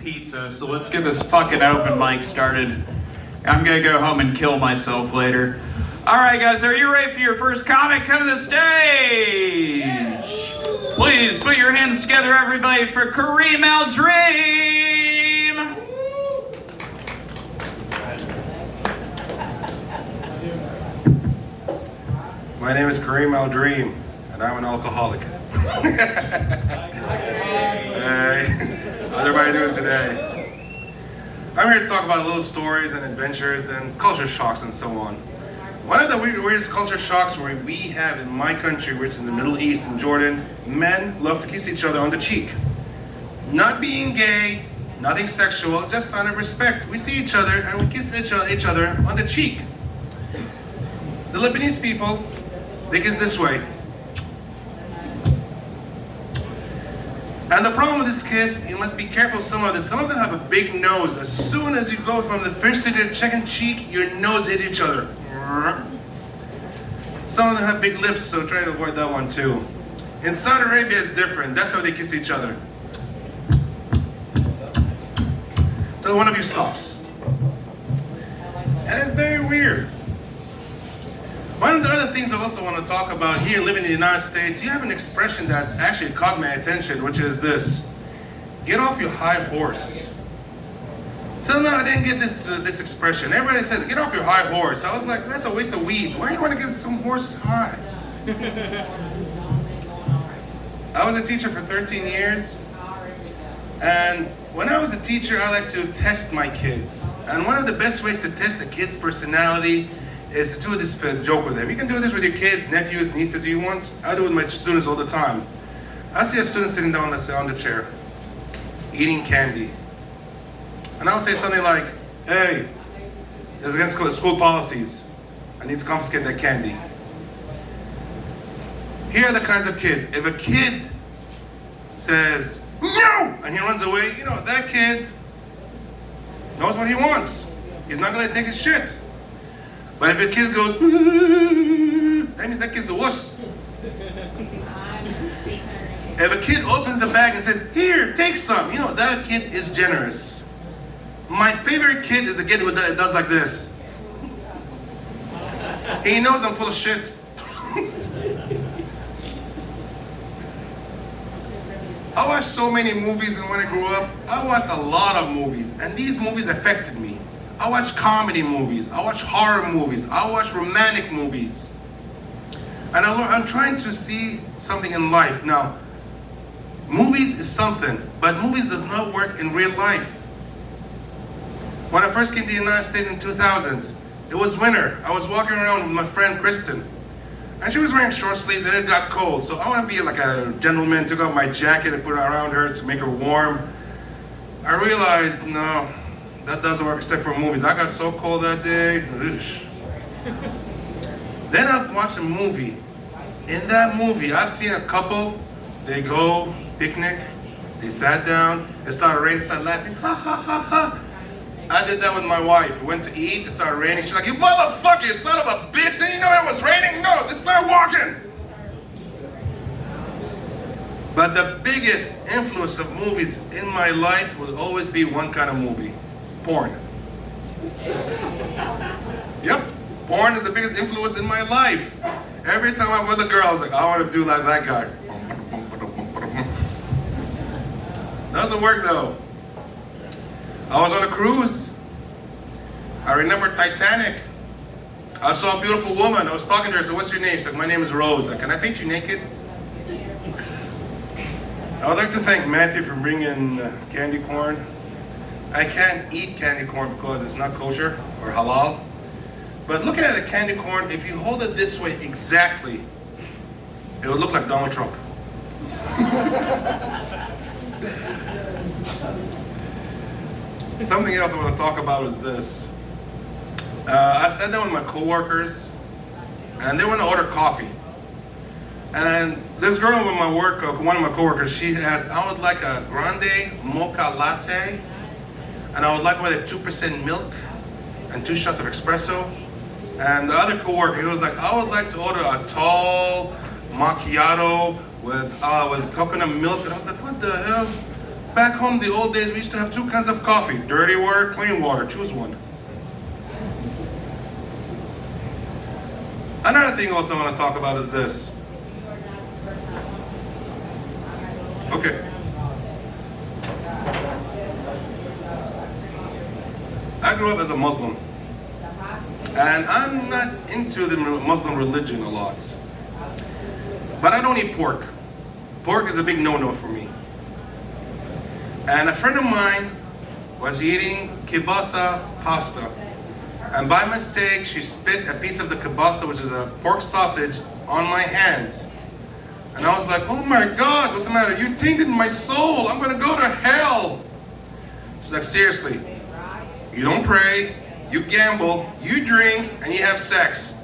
pizza, so let's get this fucking open mic started. I'm gonna go home and kill myself later. Alright guys, are you ready for your first comic? Come to the stage! Please put your hands together everybody for Kareem Al-Dream! My name is Kareem Al-Dream, and I'm an alcoholic. Hey, how's everybody doing today? I'm here to talk about little stories and adventures and culture shocks and so on. One of the weirdest culture shocks we have in my country, which is in the Middle East in Jordan, men love to kiss each other on the cheek. Not being gay, nothing sexual, just sign of respect. We see each other and we kiss each other on the cheek. The Lebanese people, they kiss this way. And the problem with this kiss, you must be careful of some of them. Some of them have a big nose. As soon as you go from the first to the second cheek, your nose hit each other. Some of them have big lips, so try to avoid that one too. In Saudi Arabia, it's different. That's how they kiss each other. So one of you stops. And it's very weird. One of the other things I also want to talk about here, living in the United States, you have an expression that actually caught my attention, which is this: get off your high horse. Till now, I didn't get this expression. Everybody says, get off your high horse. I was like, that's a waste of weed. Why do you want to get some horse high? I was a teacher for 13 years. And when I was a teacher, I like to test my kids. And one of the best ways to test a kid's personality is to do this joke with them. You can do this with your kids, nephews, nieces, you want. I do it with my students all the time. I see a student sitting down on the chair, eating candy. And I'll say something like, hey, it's against school policies. I need to confiscate that candy. Here are the kinds of kids. If a kid says, no, and he runs away, you know, that kid knows what he wants. He's not gonna take his shit. But if a kid goes, that means that kid's a wuss. If a kid opens the bag and says, here, take some, you know, that kid is generous. My favorite kid is the kid who does like this. He knows I'm full of shit. I watched so many movies, and when I grew up, I watched a lot of movies, and these movies affected me. I watch comedy movies, I watch horror movies, I watch romantic movies. And I'm trying to see something in life. Now, movies is something, but movies does not work in real life. When I first came to the United States in 2000, it was winter. I was walking around with my friend Kristen, and she was wearing short sleeves and it got cold. So I want to be like a gentleman, took off my jacket and put it around her to make her warm. I realized, no, that doesn't work except for movies. I got so cold that day. Then I've watched a movie. In that movie, I've seen a couple, they go picnic, they sat down, it started raining, started laughing, ha ha ha ha. I did that with my wife. We went to eat, it started raining. She's like, you motherfucker, you son of a bitch, didn't you know it was raining? No, this is not walking. But the biggest influence of movies in my life will always be one kind of movie. Porn. Yep, porn is the biggest influence in my life. Every time I'm with a girl, I was like, I want to do like that guy. Doesn't work though. I was on a cruise. I remember Titanic. I saw a beautiful woman. I was talking to her. I said, what's your name? She said, my name is Rose. I said, can I paint you naked? I would like to thank Matthew for bringing candy corn. I can't eat candy corn because it's not kosher or halal. But looking at a candy corn, if you hold it this way exactly, it would look like Donald Trump. Something else I want to talk about is this. I sat down with my coworkers, and they want to order coffee. And this girl with my work, one of my coworkers, she asked, I would like a grande mocha latte, and I would like with 2% milk and 2 shots of espresso. And the other coworker, he was like, I would like to order a tall macchiato with coconut milk. And I was like, what the hell? Back home, the old days, we used to have two kinds of coffee. Dirty water, clean water. Choose one. Another thing also I want to talk about is this. Okay. I grew up as a Muslim. And I'm not into the Muslim religion a lot. But I don't eat pork. Pork is a big no-no for me. And a friend of mine was eating kielbasa pasta. And by mistake, she spit a piece of the kielbasa, which is a pork sausage, on my hand. And I was like, oh my God, what's the matter? You tainted my soul. I'm going to go to hell. She's like, seriously, you don't pray, you gamble, you drink, and you have sex.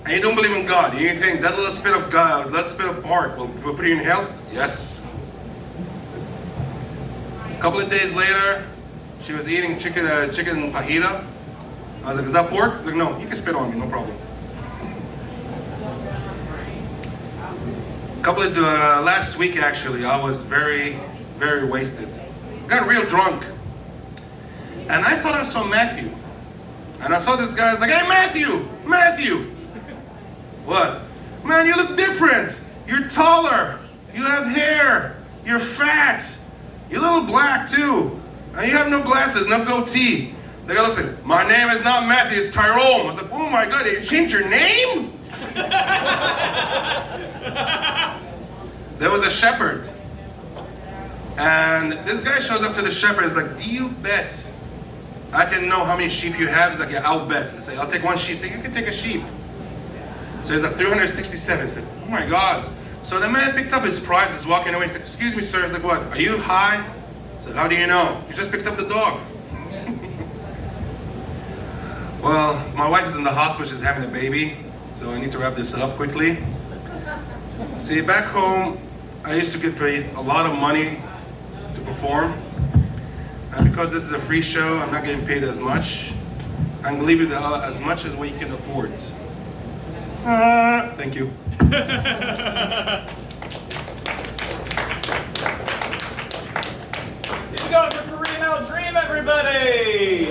And you don't believe in God. And you think that little spit of God, that spit of pork will put you in hell? Yes. A couple of days later, she was eating chicken fajita. I was like, is that pork? She's like, no, you can spit on me, no problem. Last week actually, I was very, very wasted. Got real drunk. And I thought I saw Matthew. And I saw this guy, I was like, hey Matthew! What? Man, you look different. You're taller. You have hair. You're fat. You're a little black too. And you have no glasses, no goatee. The guy looks like, my name is not Matthew, it's Tyrone. I was like, oh my God, did you change your name? There was a shepherd. And this guy shows up to the shepherd. He's like, do you bet I can know how many sheep you have? He's like, yeah, I'll bet. I say, I'll take one sheep. He's like, you can take a sheep. So he's like, 367. He said, oh my God. So the man picked up his prize, he's walking away. He's like, excuse me, sir. He's like, what? Are you high? I said, how do you know? You just picked up the dog. Well, my wife is in the hospital. She's having a baby. So I need to wrap this up quickly. See, back home, I used to get paid a lot of money to perform. And because this is a free show, I'm not getting paid as much. I'm gonna leave you as much as what you can afford. Thank you. Keep going for Korean Out Dream, everybody!